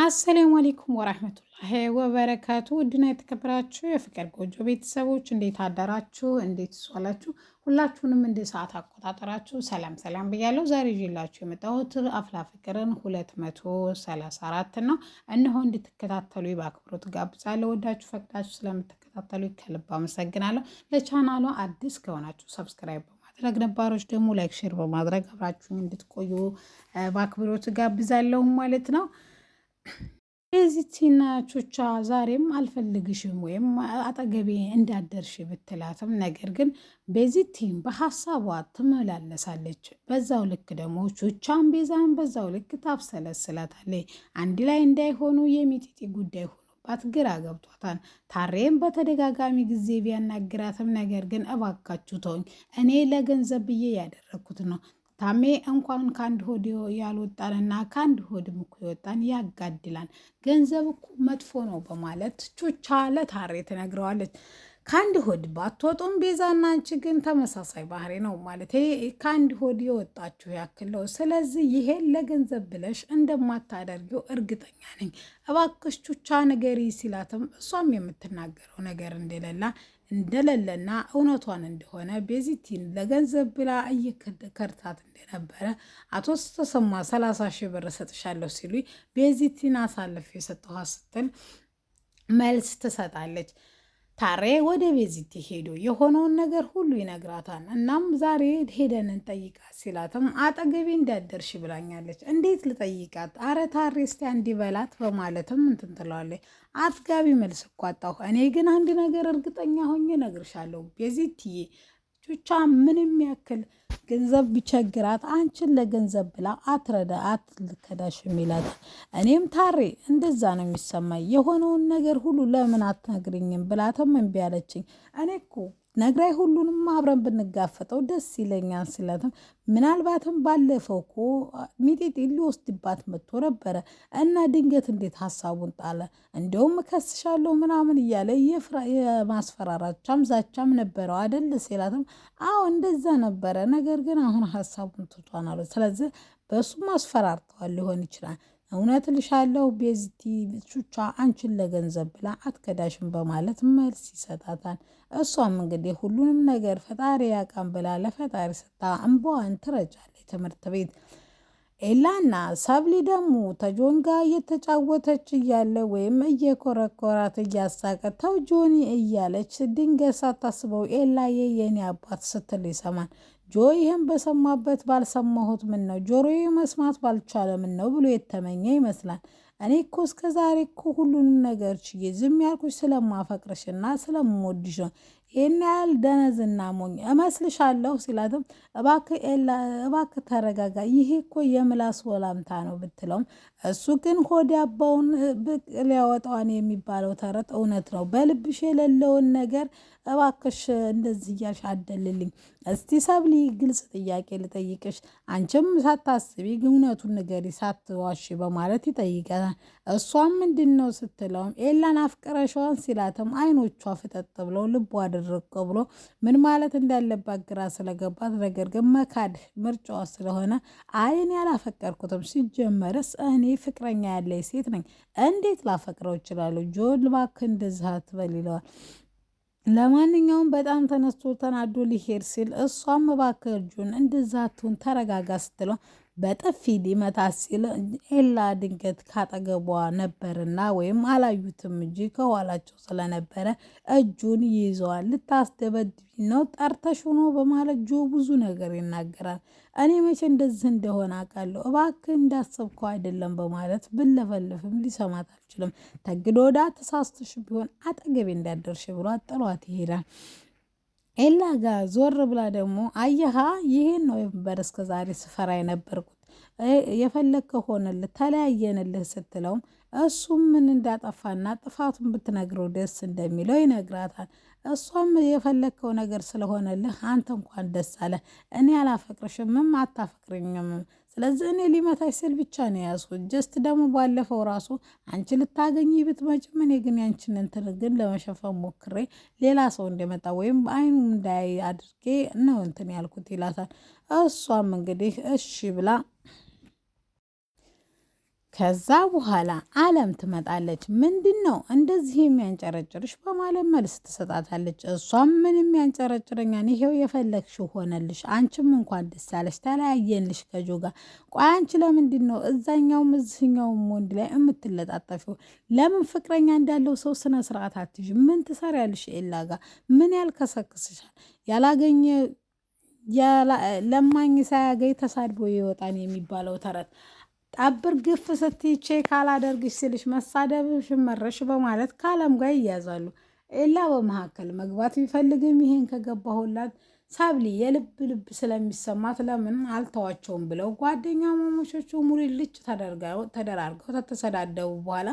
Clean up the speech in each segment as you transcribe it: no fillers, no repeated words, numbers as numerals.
አሰላሙ አለይኩም ወራህመቱላሂ ወበረካቱ። ውድና የተከበራችሁ የፍቅር ጎጆ ቤተሰቦች እንዴት አደራችሁ? እንዴት ዋላችሁ? ሁላችሁንም እንደ ሰዓት አቆጣጠራችሁ ሰላም ሰላም ብያለሁ። ዛሬ ይዤላችሁ የመጣሁት አፍላ ፍቅርን 234 ነው። እነሆ እንድትከታተሉ በአክብሮት ጋብዛለሁ። ወዳችሁ ፈቅዳችሁ ስለምትከታተሉ ከልብ አመሰግናለሁ። ለቻናሉ አዲስ ከሆናችሁ ሰብስክራይብ በማድረግ ነባሮች ደግሞ ላይክ፣ ሼር በማድረግ አብራችሁን እንድትቆዩ በአክብሮት ጋብዛለሁ ማለት ነው። ቤዚቲና ቹቻ ዛሬም አልፈልግሽም ወይም አጠገቤ እንዳደርሽ ብትላትም ነገር ግን ቤዚቲም በሀሳቧ ትመላለሳለች። በዛው ልክ ደግሞ ቹቻን ቤዛን በዛው ልክ ታብሰለስላታለች። አንድ ላይ እንዳይሆኑ የሚጢጢ ጉዳይ ሆኖባት ግራ ገብቷታል። ታሬም በተደጋጋሚ ጊዜ ቢያናግራትም ነገር ግን እባካችሁ ተውኝ፣ እኔ ለገንዘብ ብዬ ያደረግኩት ነው። ታሜ እንኳን ከአንድ ሆድ ያልወጣንና ከአንድ ሆድም እኮ ይወጣን ያጋድላል፣ ገንዘብ እኮ መጥፎ ነው በማለት ቹቻ ለታሬ ትነግረዋለች። ከአንድ ሆድ ባትወጡም ቤዛና አንቺ ግን ተመሳሳይ ባህሪ ነው ማለት ከአንድ ሆድ የወጣችሁ ያክል ነው። ስለዚህ ይሄን ለገንዘብ ብለሽ እንደማታደርጊው እርግጠኛ ነኝ፣ እባክሽ ቹቻ ንገሪ ሲላትም እሷም የምትናገረው ነገር እንደሌለና እውነቷን እንደሆነ ቤዚቲን ለገንዘብ ብላ እየከርታት እንደነበረ አቶ ተሰማ 30 ሺህ ብር ሰጥሻለሁ ሲሉ ቤዚቲን አሳልፍ የሰጠኋት ስትል መልስ ትሰጣለች። ታሬ ወደ ቤዚቲ ሄዶ የሆነውን ነገር ሁሉ ይነግራታል። እናም ዛሬ ሄደን እንጠይቃት ሲላትም አጠገቤ እንዳደርሽ ብላኛለች። እንዴት ልጠይቃት? አረ ታሬ እስቲ እንዲበላት በማለትም እንትን ትለዋለች። አጥጋቢ መልስ እኮ አጣሁ። እኔ ግን አንድ ነገር እርግጠኛ ሆኜ እነግርሻለሁ ቤዚትዬ፣ ቹቻ ምንም ያክል ገንዘብ ቢቸግራት አንቺን ለገንዘብ ብላ አትልከዳሽ የሚላት። እኔም ታሬ እንደዛ ነው የሚሰማኝ። የሆነውን ነገር ሁሉ ለምን አትነግርኝም ብላትም እምቢ አለችኝ። እኔ እኮ ነግራይ ሁሉንም አብረን ብንጋፈጠው ደስ ይለኛል ሲላትም ምናልባትም ባለፈው እኮ ሚጢጢ ሊወስድባት መጥቶ ነበረ እና ድንገት እንዴት ሀሳቡን ጣለ፣ እንዲያውም እከስሻለሁ ምናምን እያለ የማስፈራራቻም ዛቻም ነበረው አደል ሲላትም አዎ እንደዛ ነበረ፣ ነገር ግን አሁን ሀሳቡን ትቷናል። ስለዚህ በእሱ ማስፈራርተዋል ሊሆን ይችላል። እውነት ልሻለሁ ቤዚቲ ቹቻ አንቺን ለገንዘብ ብላ አትከዳሽም በማለት መልስ ይሰጣታል። እሷም እንግዲህ ሁሉንም ነገር ፈጣሪ ያቃም ብላ ለፈጣሪ ስታ እንባዋን ትረጫለች። ትምህርት ቤት ኤላና ሰብሊ ደግሞ ተጆን ጋር እየተጫወተች እያለ ወይም እየኮረኮራት እያሳቀ ተው ጆኒ እያለች ድንገት ሳታስበው ኤላዬ የኔ አባት ስትል ይሰማል። ጆ ይህም በሰማበት ባልሰማሁት ምን ነው ጆሮዬ መስማት ባልቻለ ምን ነው ብሎ የተመኘ ይመስላል። እኔ እኮ እስከ ዛሬ እኮ ሁሉንም ነገር ችዬ ዝም ያልኩሽ ስለማፈቅርሽና ስለምወድሽ ነው። ይህን ያህል ደነዝና ሞኝ እመስልሻለሁ ሲላትም እባክህ ተረጋጋ፣ ይሄ እኮ የምላስ ወላምታ ነው ብትለውም እሱ ግን ሆድ ያባውን ብቅ ሊያወጣዋን የሚባለው ተረት እውነት ነው። በልብሽ የሌለውን ነገር እባክሽ እንደዚህ እያልሽ አደልልኝ። እስቲ ሰብሊ ግልጽ ጥያቄ ልጠይቅሽ፣ አንቺም ሳታስቢ እውነቱን ንገሪ ሳትዋሺ በማለት ይጠይቃታል። እሷም ምንድን ነው ስትለውም ኤላን አፍቅረሽዋን ሲላትም አይኖቿ ፍጠጥ ብለው ልቧ አድርቅ ብሎ ምን ማለት እንዳለባት ግራ ስለገባት፣ ነገር ግን መካድ ምርጫዋ ስለሆነ አይን ያላፈቀርኩትም ሲጀመርስ እኔ ፍቅረኛ ያለኝ ሴት ነኝ፣ እንዴት ላፈቅረው እችላለሁ? ጆን እባክህ እንደዚህ አትበል ይለዋል። ለማንኛውም በጣም ተነስቶ ተናዶ ሊሄድ ሲል እሷም እባክህ እጁን እንደዛ አትሁን ተረጋጋ ስትለው በጥፊ ሊመታት ሲል ኤላ ድንገት ካጠገቧ ነበርና ወይም አላዩትም እንጂ ከኋላቸው ስለነበረ እጁን ይይዘዋል። ልታስደበድቢ ነው ጠርተሽ ሆኖ በማለት ጆ ብዙ ነገር ይናገራል። እኔ መቼ እንደዚህ እንደሆነ አውቃለሁ፣ እባክህ እንዳሰብከው አይደለም በማለት ብለፈልፍም ሊሰማት አልችልም። ተግዶ ወዳ ተሳስተሽ ቢሆን አጠገቤ እንዳደርሽ ብሎ ጥሏት ይሄዳል። ኤላ ጋር ዞር ብላ ደግሞ አየሃ ይሄን ነው የበር እስከ ዛሬ ስፈራ የነበርኩት፣ የፈለግከው ሆነልህ ተለያየንልህ ስትለውም እሱም ምን እንዳጠፋና ጥፋቱን ብትነግረው ደስ እንደሚለው ይነግራታል። እሷም የፈለግከው ነገር ስለሆነልህ አንተ እንኳን ደስ አለ፣ እኔ አላፈቅርሽምም አታፈቅርኝም፣ ስለዚህ እኔ ሊመታሽ ስል ብቻ ነው ያዝኩት። ጀስት ደግሞ ባለፈው ራሱ አንቺ ልታገኝ ብትመጭም እኔ ግን ያንቺን እንትን ግን ለመሸፈን ሞክሬ ሌላ ሰው እንደመጣ ወይም አይኑ እንዳይ አድርጌ ነው እንትን ያልኩት ይላታል። እሷም እንግዲህ እሺ ብላ ከዛ በኋላ አለም ትመጣለች። ምንድን ነው እንደዚህ የሚያንጨረጭርሽ በማለት መልስ ትሰጣታለች። እሷም ምን የሚያንጨረጭረኛን ይሄው የፈለግሽው ሆነልሽ፣ አንቺም እንኳን ደስ ያለሽ፣ ተለያየንልሽ ከጆ ጋር። ቆይ አንቺ ለምንድን ነው እዛኛውም እዚህኛውም ወንድ ላይ የምትለጣጠፊው? ለምን ፍቅረኛ እንዳለው ሰው ስነ ስርዓት አትይዥ? ምን ትሰሪያለሽ? ኤላ ጋር ምን ያልከሰክስሻል? ያላገኘ ለማኝ ሳያገኝ ተሳድቦ ይወጣን የሚባለው ተረት ጠብር ግፍ ስትይቼ ካላደርግሽ ሲልሽ መሳደብሽ መረሽ በማለት ከአለም ጋር ይያዛሉ። ኤላ በመካከል መግባት ቢፈልግም ይሄን ከገባሁላት ሳብሊ የልብ ልብ ስለሚሰማት ለምን አልተዋቸውም ብለው ጓደኛ ማሞቾቹ ሙልልጭ ተደራርገው ተተሰዳደቡ በኋላ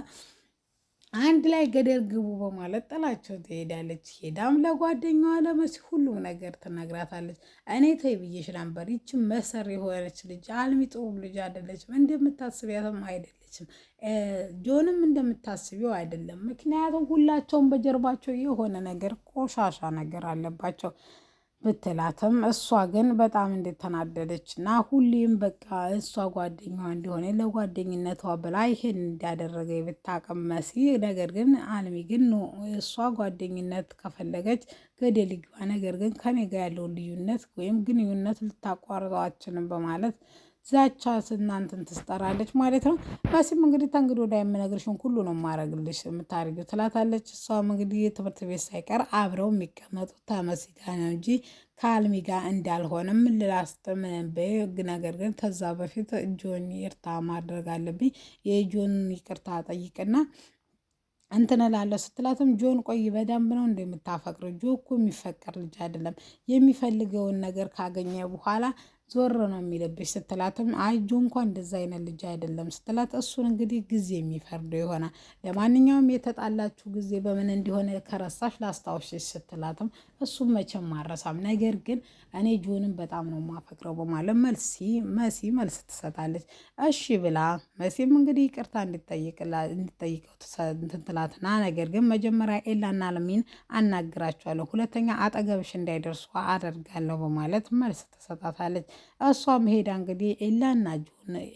አንድ ላይ ገደል ግቡ በማለት ጥላቸው ትሄዳለች። ሄዳም ለጓደኛዋ ለመሲ ሁሉም ነገር ትነግራታለች። እኔ ተይ ብዬሽ ነበር፣ ይችም መሰር የሆነች ልጅ አልሚ ጥሩ ልጅ አይደለችም፣ እንደምታስቢያትም አይደለችም፣ ጆንም እንደምታስቢው አይደለም። ምክንያቱም ሁላቸውም በጀርባቸው የሆነ ነገር ቆሻሻ ነገር አለባቸው ብትላትም እሷ ግን በጣም እንደተናደደች እና ሁሌም በቃ እሷ ጓደኛዋ እንዲሆነ ለጓደኝነቷ ብላ ይሄን እንዲያደረገ ብታቅም መሲ፣ ነገር ግን አልሚ ግን እሷ ጓደኝነት ከፈለገች ገደል ይግባ፣ ነገር ግን ከኔ ጋር ያለውን ልዩነት ወይም ግንኙነት ልታቋርጠው አትችልም በማለት ዛቻ እናንተን ትስጠራለች ማለት ነው። መሲም እንግዲህ ተንግዶ ወዲያ የምነግርሽን ሁሉ ነው ማረግልሽ የምታደርጊው ትላታለች። እሷም እንግዲህ ትምህርት ቤት ሳይቀር አብረው የሚቀመጡት ተመሲ ጋር ነው እንጂ ከአልሚ ጋር እንዳልሆነም ልላስጥም ነገር ግን ከዛ በፊት ጆን ይቅርታ ማድረግ አለብኝ፣ የጆን ይቅርታ ጠይቅና እንትን እላለሁ ስትላትም ጆን ቆይ በደንብ ነው እንደምታፈቅረው፣ ጆ እኮ የሚፈቀር ልጅ አይደለም፣ የሚፈልገውን ነገር ካገኘ በኋላ ዞር ነው የሚልብሽ ስትላትም አይ ጆ እንኳን እንደዛ አይነት ልጅ አይደለም ስትላት እሱን እንግዲህ ጊዜ የሚፈርደው ይሆናል። ለማንኛውም የተጣላችሁ ጊዜ በምን እንዲሆነ ከረሳሽ ላስታውሽሽ ስትላትም እሱም መቼም ማረሳም፣ ነገር ግን እኔ ጆንም በጣም ነው ማፈቅረው በማለት መሲ መልስ ትሰጣለች። እሺ ብላ መሲም እንግዲህ ይቅርታ እንድጠይቀው ትላትና ነገር ግን መጀመሪያ ኤላና አልሚን አናግራቸዋለሁ፣ ሁለተኛ አጠገብሽ እንዳይደርሱ አደርጋለሁ በማለት መልስ ትሰጣታለች። እሷ መሄዳ እንግዲህ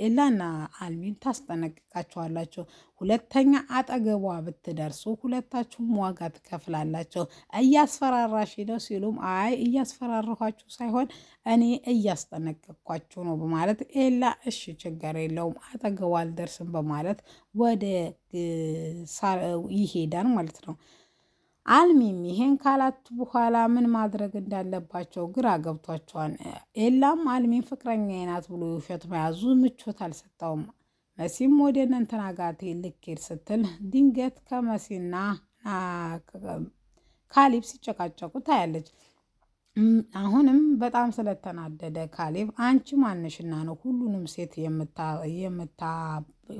ኤላና አልሚን ታስጠነቅቃቸዋላቸው። ሁለተኛ አጠገቧ ብትደርሱ ሁለታችሁም ዋጋ ትከፍላላቸው። እያስፈራራሽ ነው ሲሉም አይ እያስፈራራኋችሁ ሳይሆን እኔ እያስጠነቀቅኳችሁ ነው በማለት ኤላ እሺ ችግር የለውም አጠገቧ አልደርስም በማለት ወደ ይሄዳል ማለት ነው። አልሚም ይሄን ካላት በኋላ ምን ማድረግ እንዳለባቸው ግራ ገብቷቸዋል። ኤላም አልሚን ፍቅረኛ ናት ብሎ ውሸት መያዙ ምቾት አልሰጠውም። መሲም ወደ እንትና ጋር ልኬድ ስትል ድንገት ከመሲና ካሌብ ሲጨቃጨቁ ታያለች። አሁንም በጣም ስለተናደደ ካሌብ አንቺ ማንሽና ነው ሁሉንም ሴት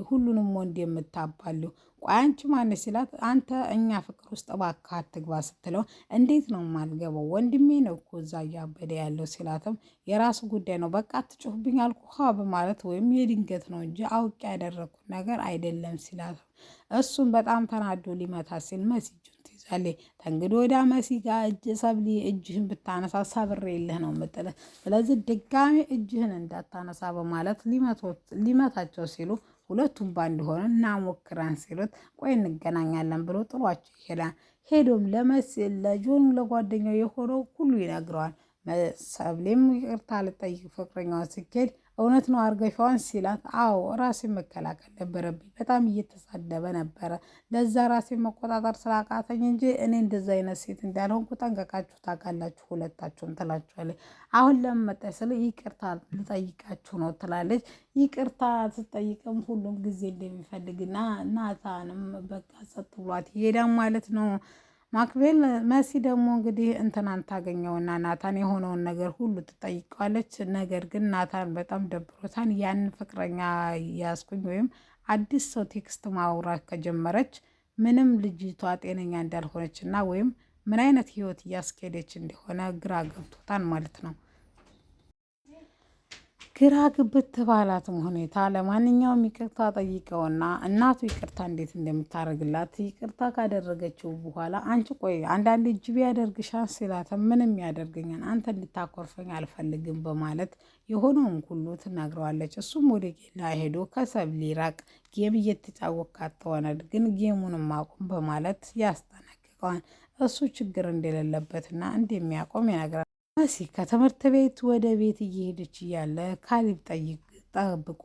ሁሉንም ወንድ የምታባለው? ቆይ አንቺ ማንሽ ሲላት አንተ እኛ ፍቅር ውስጥ እባክህ አትግባ ስትለው እንዴት ነው የማልገባው? ወንድሜ ነው እኮ እዛ እያበደ ያለው ሲላትም የራሱ ጉዳይ ነው በቃ አትጮህብኝ አልኩህ በማለት ወይም የድንገት ነው እንጂ አውቄ ያደረግኩት ነገር አይደለም ሲላትም እሱም በጣም ተናዶ ሊመታ ሲል መሲ እጁን ትይዛለች። ተንግዶ ወዲያ መሲ ጋር ሰብሊ እጅህን ብታነሳ ሰብሬ የለህ ነው የምጥልህ፣ ስለዚህ ድጋሚ እጅህን እንዳታነሳ በማለት ሊመታቸው ሲሉ ሁለቱም ባንድ ሆነ እናሞክራን ሲሉት ቆይ እንገናኛለን ብሎ ጥሏቸው ይሄዳል። ሄዶም ለጆን ለጓደኛው የሆነው ሁሉ ይነግረዋል። ሰብሌም ይቅርታ ልጠይቅ ፍቅረኛዋን ሲኬድ እውነት ነው አርገሻዋን ሲላት አዎ ራሴን መከላከል ነበረብኝ፣ በጣም እየተሳደበ ነበረ፣ ለዛ ራሴን መቆጣጠር ስላቃተኝ እንጂ እኔ እንደዛ አይነት ሴት እንዳልሆንኩ ጠንቀቃችሁ ታውቃላችሁ ሁለታችሁም ትላችኋለች። አሁን ለምን መጣች ስለ ይቅርታ ልጠይቃችሁ ነው ትላለች። ይቅርታ ስትጠይቅም ሁሉም ጊዜ እንደሚፈልግና ናታንም በቃ ጸጥ ብሏት ይሄዳል ማለት ነው። ማክቤል መሲ ደግሞ እንግዲህ እንትናን ታገኘውና ናታን የሆነውን ነገር ሁሉ ትጠይቀዋለች። ነገር ግን ናታን በጣም ደብሮታን ያን ፍቅረኛ ያስኩኝ ወይም አዲስ ሰው ቴክስት ማውራት ከጀመረች ምንም ልጅቷ ጤነኛ እንዳልሆነች እና ወይም ምን አይነት ህይወት እያስኬደች እንደሆነ ግራ ገብቶታን ማለት ነው። ግራ ግብት ባላትም ሁኔታ ለማንኛውም ይቅርታ ጠይቀውና እናቱ ይቅርታ እንዴት እንደምታደርግላት ይቅርታ ካደረገችው በኋላ አንቺ ቆይ አንዳንድ እጅ ቢያደርግሻን ሲላትም ምንም ያደርገኛል አንተ እንድታኮርፈኝ አልፈልግም በማለት የሆነውን ሁሉ ትናግረዋለች። እሱም ወደ ቄላ ሄዶ ከሰብሊ ራቅ ጌም እየተጫወት ካተሆነ ግን ጌሙንም አቁም በማለት ያስጠነቅቀዋል። እሱ ችግር እንደሌለበትና እንደሚያቆም ይነግራል። መሲ ከትምህርት ቤት ወደ ቤት እየሄደች እያለ ካሌብ ጠብቆ